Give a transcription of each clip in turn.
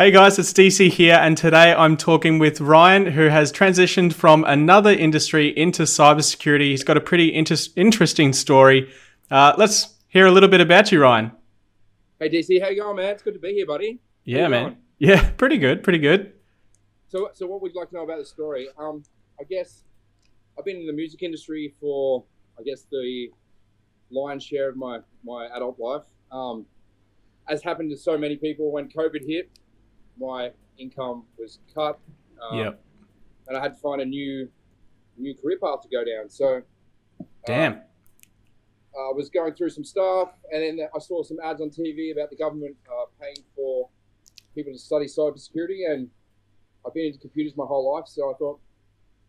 Hey guys, it's DC here, and today I'm talking with Ryan, who has transitioned from another industry into cybersecurity. He's got a pretty interesting story. Let's hear a little bit about you, Ryan. Hey DC, how you going, man? It's good to be here, buddy. How Yeah, you man. going? Yeah, pretty good, pretty good. So what would you like to know about the story? I guess I've been in the music industry for, I guess, the lion's share of my adult life. As happened to so many people, when COVID hit, my income was cut, Yeah. and I had to find a new career path to go down. So uh, Damn. I was going through some stuff, and then I saw some ads on TV about the government paying for people to study cybersecurity, and I've been into computers my whole life, so I thought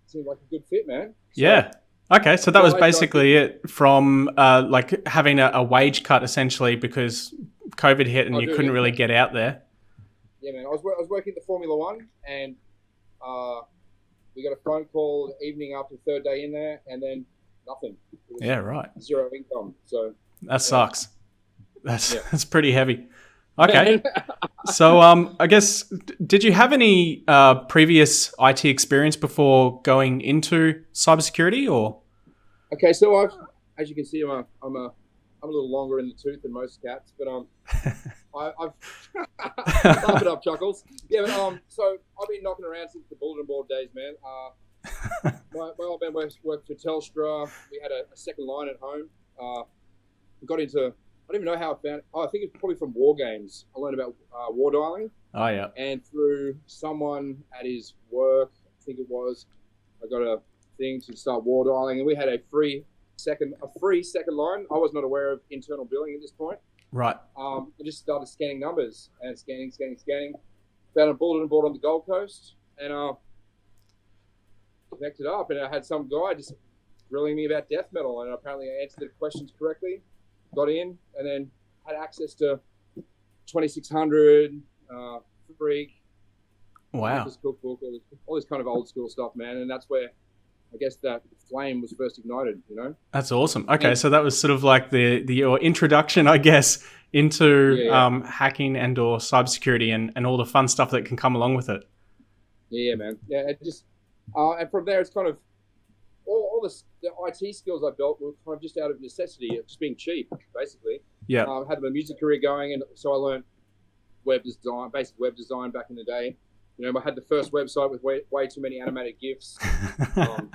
it seemed like a good fit, man. So Yeah. Okay, so that was basically it from like having a wage cut essentially because COVID hit and I you do, couldn't yeah, really get out there. yeah, man. I was working at the Formula One, and uh, we got a phone call the evening after the third day in there, and then nothing. It was Yeah, right. zero income. So That yeah, sucks. That's yeah. that's pretty heavy. Okay. So, I guess, did you have any previous IT experience before going into cybersecurity, or? Okay, so as you can see, I'm a little longer in the tooth than most cats, but I've laugh it up, chuckles. Yeah, but so I've been knocking around since the bulletin board days, man. My old man worked for Telstra. We had a second line at home. We got into, I don't even know how I found it. Oh, I think it's probably from war games. I learned about war dialing, Oh, yeah. and through someone at his work, I think it was, I got a thing to start war dialing, and we had a free second line. I was not aware of internal billing at this point. Right. I just started scanning numbers and scanning. Found a bulletin board on the Gold Coast, and connected up, and I had some guy just grilling me about death metal, and apparently I answered the questions correctly. Got in, and then had access to 2600, Freak, Wow. Memphis Cookbook, all this kind of old school stuff, man. And that's where I guess that flame was first ignited, you know? That's awesome. Okay, And so that was sort of like the your introduction, I guess, into yeah, yeah, hacking and or cybersecurity and all the fun stuff that can come along with it. yeah, man. Yeah, it just, and from there, it's kind of all the IT skills I built were kind of just out of necessity, of just being cheap, basically. Yeah. Had my music career going, and so I learned web design, basic web design back in the day. You know, I had the first website with way too many animated GIFs. Um,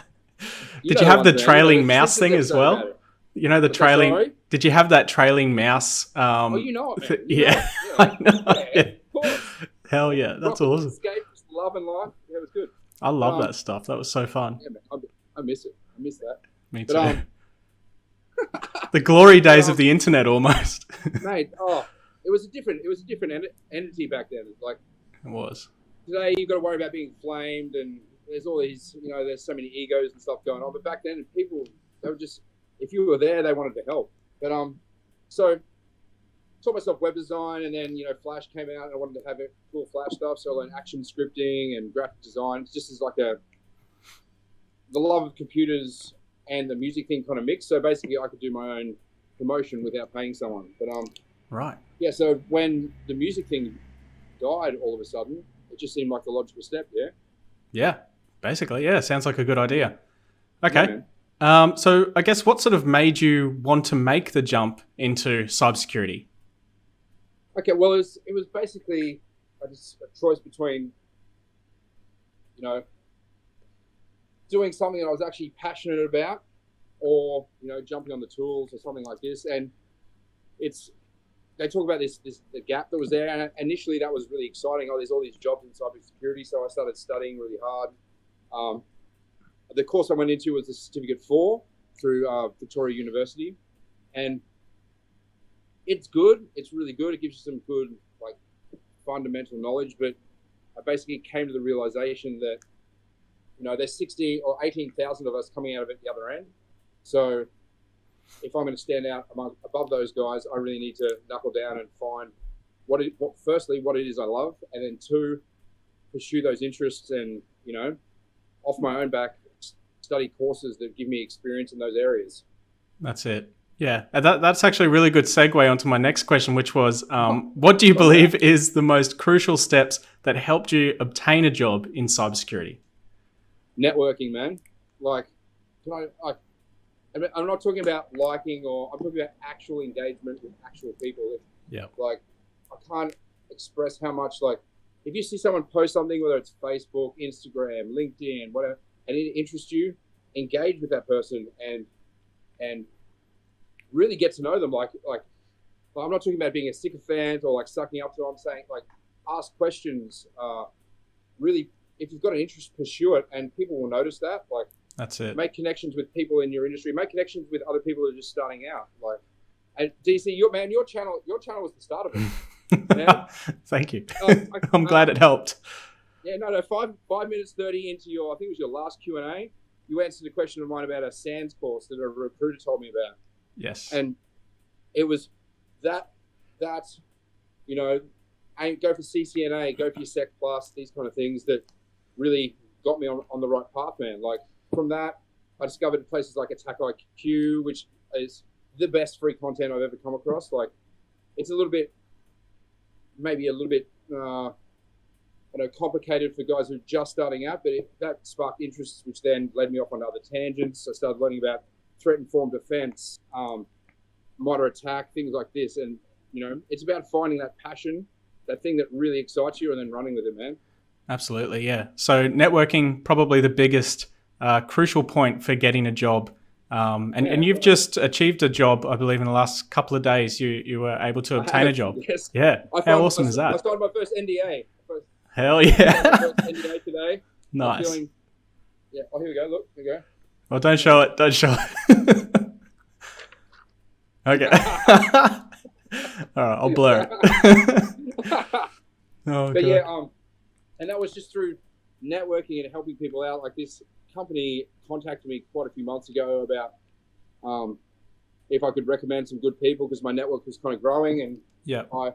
you Did know you the have ones, the man. You know, trailing the mouse Simpsons thing as episode about well? it. You know the What's that, trailing. sorry? Did you have that trailing mouse? Oh, you know it, man. You know Yeah, it. Yeah. I know. Yeah, Yeah. of course. Hell yeah, that's Rocket awesome. Escape, just loving life. Yeah, it was good. I But love that stuff. That was so fun. yeah, man, I miss it. I miss that. Me But too. The glory but days of the internet, almost. mate, it was a different entity back then. Like It was. today, you've got to worry about being flamed, and there's all these, you know, there's so many egos and stuff going on. But back then, people, they were just, if you were there, they wanted to help. But so taught myself web design, and then, you know, Flash came out, and I wanted to have it cool Flash stuff. So I learned action scripting and graphic design. It's just as like the love of computers and the music thing kind of mixed. So basically, I could do my own promotion without paying someone. But Right. yeah. So when the music thing died, all of a sudden, it just seemed like the logical step. Yeah. Yeah. Basically, yeah. Sounds like a good idea. Yeah, Okay. man. So I guess what sort of made you want to make the jump into cybersecurity? Okay. Well, it was basically a choice between, you know, doing something that I was actually passionate about, or, you know, jumping on the tools or something like this. And it's, they talk about this the gap that was there, and initially that was really exciting. Oh, there's all these jobs in cybersecurity, so I started studying really hard. The course I went into was the Certificate 4 through Victoria University, and it's good. It's really good. It gives you some good, like, fundamental knowledge. But I basically came to the realization that, you know, there's 60 or 18,000 of us coming out of it the other end. So if I'm going to stand out above those guys, I really need to knuckle down and find firstly, what it is I love, and then two, pursue those interests, and, you know, off my own back, study courses that give me experience in those areas. That's it. Yeah, and that's actually a really good segue onto my next question, which was, what do you believe is the most crucial steps that helped you obtain a job in cybersecurity? Networking, man. Like, I'm not talking about liking, or I'm talking about actual engagement with actual people. Yeah. Like, I can't express how much, like, if you see someone post something, whether it's Facebook, Instagram, LinkedIn, whatever, and it interests you, engage with that person and really get to know them. Like I'm not talking about being a sycophant or like sucking up to them. I'm saying, like, ask questions. Really, if you've got an interest, pursue it, and people will notice that. Like, that's it. Make connections with people in your industry. Make connections with other people who are just starting out. Like, and DC, your channel was the start of it. Man. Thank you. I'm glad it helped. Yeah, no. 5 minutes 30 into I think it was your last Q&A, you answered a question of mine about a SANS course that a recruiter told me about. Yes. And it was that and go for CCNA, go for your Sec Plus, these kind of things that really got me on the right path, man. Like, from that, I discovered places like Attack IQ, which is the best free content I've ever come across. Like, it's maybe a little bit complicated for guys who are just starting out, but that sparked interests, which then led me off on other tangents. I started learning about threat-informed defense, modder attack, things like this. And, it's about finding that passion, that thing that really excites you, and then running with it, man. Absolutely, yeah. So networking, probably the biggest crucial point for getting a job. And you've just achieved a job, I believe, in the last couple of days. You were able to obtain a job. Yes. Yeah. How awesome is that? I started my first NDA. Hell yeah. My first NDA today. Nice. Oh, here we go. Look, here we go. Well, don't show it. Don't show it. Okay. All right, I'll blur it. Oh, but God. Yeah, and that was just through networking and helping people out. Like, this company contacted me quite a few months ago about if I could recommend some good people, because my network was kind of growing, and yeah, I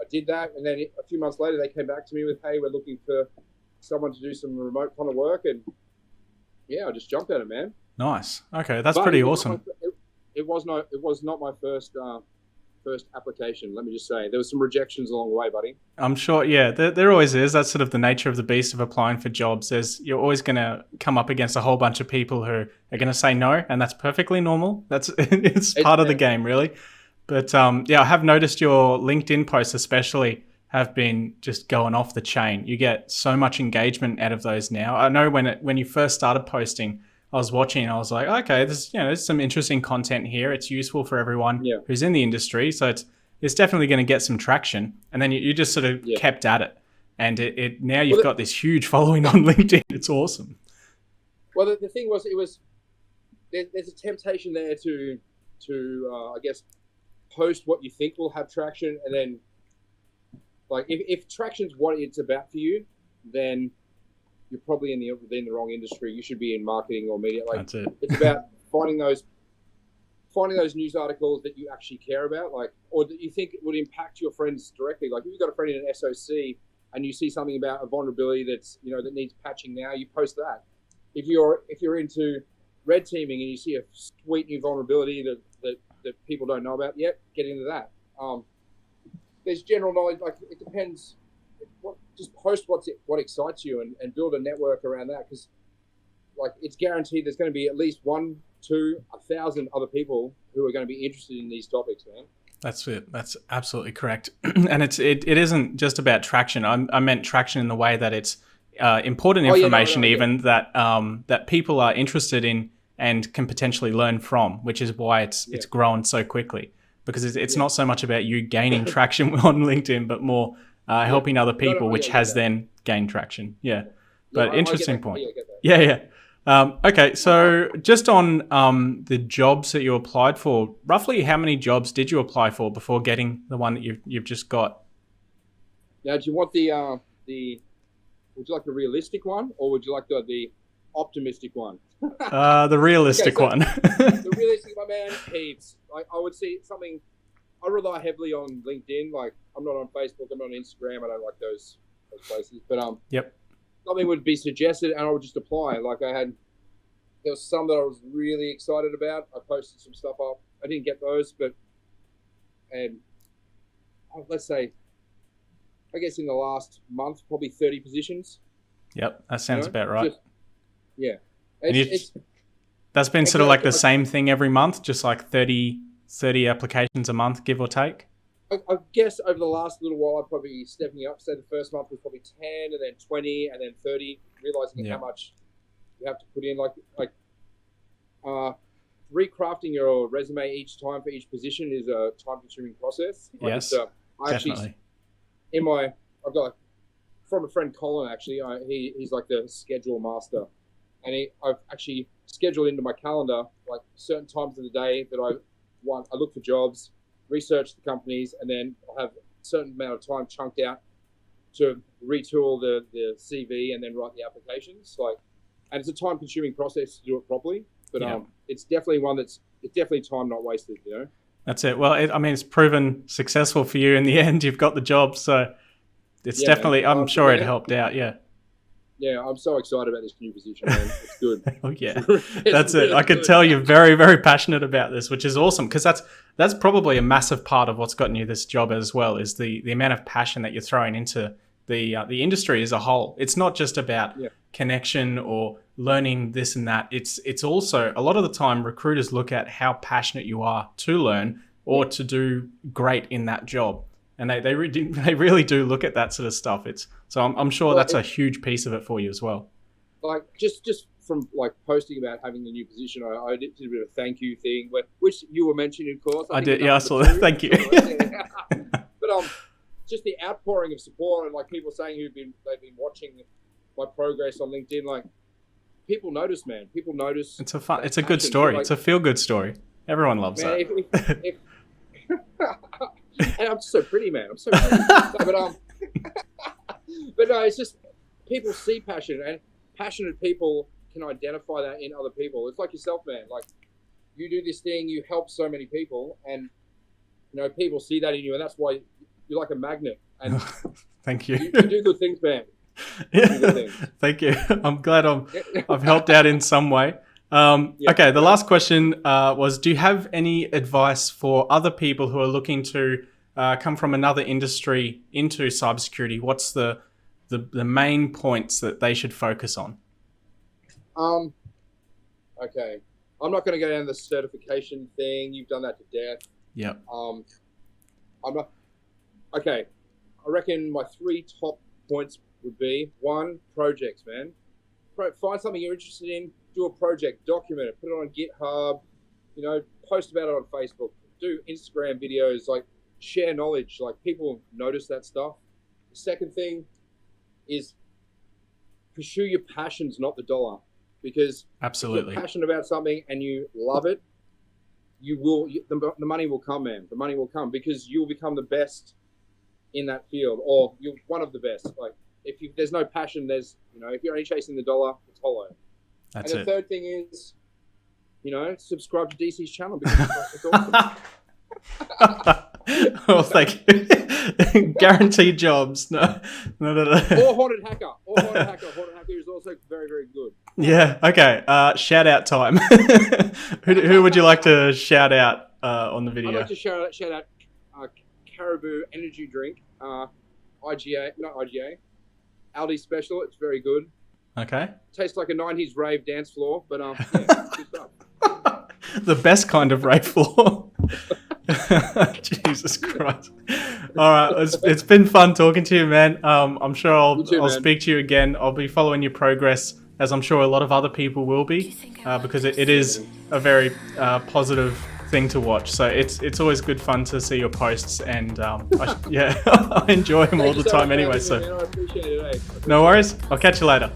did that. And then a few months later, they came back to me with, "Hey, we're looking for someone to do some remote kind of work," and yeah, I just jumped at it, man. Nice. Okay, that's pretty awesome. It was not my first application. Let me just say, there was some rejections along the way, buddy. I'm sure. Yeah, there always is. That's sort of the nature of the beast of applying for jobs. You're always going to come up against a whole bunch of people who are going to say no, and that's perfectly normal. It's part of the game, really. But yeah, I have noticed your LinkedIn posts especially have been just going off the chain. You get so much engagement out of those now. I know when you first started posting, I was watching and I was like, okay, there's some interesting content here. It's useful for everyone who's in the industry. So it's definitely going to get some traction. And then you just sort of kept at it. And now you've got this huge following on LinkedIn. It's awesome. Well, the thing was, there's a temptation there to I guess, post what you think will have traction. And then, like, if traction's what it's about for you, then you're probably in the wrong industry. You should be in marketing or media. Like, that's it. It's about finding those news articles that you actually care about, like, or that you think would impact your friends directly. Like, if you've got a friend in an SOC and you see something about a vulnerability that's, that needs patching now, you post that. If you're into red teaming and you see a sweet new vulnerability that people don't know about yet, get into that. There's general knowledge. Like, it depends. Just post what excites you and build a network around that, because, like, it's guaranteed there's going to be at least 1, 2, 1,000 other people who are going to be interested in these topics, man. That's it. That's absolutely correct. And it isn't just about traction. I meant traction in the way that it's important information, that people are interested in and can potentially learn from, which is why it's grown so quickly, because it's not so much about you gaining traction on LinkedIn, but more helping other people, which has then gained traction. Yeah. But interesting point. Yeah. Okay. So just on the jobs that you applied for, roughly how many jobs did you apply for before getting the one that you've just got? Now, do you want would you like the realistic one, or would you like the optimistic one? The realistic one. The realistic one, man, heaps. I would see something. I rely heavily on LinkedIn. Like, I'm not on Facebook, I'm not on Instagram. I don't like those places. But something would be suggested, and I would just apply. Like, I had there was some that I was really excited about. I posted some stuff up. I didn't get those, and let's say, I guess in the last month, probably 30 positions. Yep, that sounds about right. Yeah. That's been sort of like the same thing every month, just like 30 applications a month, give or take? I guess over the last little while, I'm probably stepping up. So the first month was probably 10, and then 20, and then 30, realizing how much you have to put in. Like recrafting your resume each time for each position is a time-consuming process. Yes, definitely. I've got from a friend, Colin, actually. He's like the schedule master. And I've actually scheduled into my calendar like certain times of the day that I look for jobs, research the companies, and then I have a certain amount of time chunked out to retool the CV and then write the applications. And it's a time-consuming process to do it properly, but it's definitely it's definitely time not wasted. That's it. Well, it's proven successful for you in the end. You've got the job, so it's definitely. Man. I'm sure it helped out. Yeah. Yeah, I'm so excited about this new position, man. It's good. Oh yeah, that's it. I could tell you're very, very passionate about this, which is awesome, because that's probably a massive part of what's gotten you this job as well, is the amount of passion that you're throwing into the industry as a whole. It's not just about connection or learning this and that. It's also, a lot of the time, recruiters look at how passionate you are to learn or to do great in that job. And they really do look at that sort of stuff. So I'm sure that's a huge piece of it for you as well. Like just from like posting about having the new position, I did a bit of a thank you thing, which you were mentioning, of course. I did, I saw that. Thank you. But just the outpouring of support and like people saying they've been watching my progress on LinkedIn. Like people notice, man. People notice. It's a good story. It's a feel good story. Everyone loves that. And I'm so pretty, man. I'm so pretty. But no, it's just people see passion, and passionate people can identify that in other people. It's like yourself, man. Like you do this thing, you help so many people, and people see that in you, and that's why you're like a magnet. And thank you. You do good things, man. Thank you. I'm glad I've helped out in some way. Okay, the last question was, do you have any advice for other people who are looking to come from another industry into cybersecurity? What's the main points that they should focus on? Okay. I'm not going to go down the certification thing. You've done that to death. Yep. I'm not. Okay. I reckon my 3 top points would be 1, projects, man. Find something you're interested in. Do a project, document it, put it on GitHub, post about it on Facebook, do Instagram videos, like share knowledge, like people notice that stuff. The second thing is pursue your passions, not the dollar, because absolutely, if you're passionate about something and you love it, the money will come, man. The money will come because you'll become the best in that field, or you're one of the best. Like if there's no passion, if you're only chasing the dollar, it's hollow. That's and the third thing is, subscribe to DC's channel because it's awesome. Well, thank you. Guaranteed jobs. No. Or Haunted Hacker. Haunted Hacker is also very, very good. Yeah. Okay. Shout out time. Who would you like to shout out on the video? I'd like to shout out Caribou Energy Drink. IGA, not IGA. Aldi Special. It's very good. Okay. Tastes like a 90s rave dance floor, but good stuff. The best kind of rave floor. Jesus Christ. All right, it's been fun talking to you, man. I'm sure I'll speak to you again. I'll be following your progress, as I'm sure a lot of other people will be, because it is a very positive thing to watch. So it's always good fun to see your posts, and I enjoy them all the time anyway. So I appreciate it. No worries. I'll catch you later.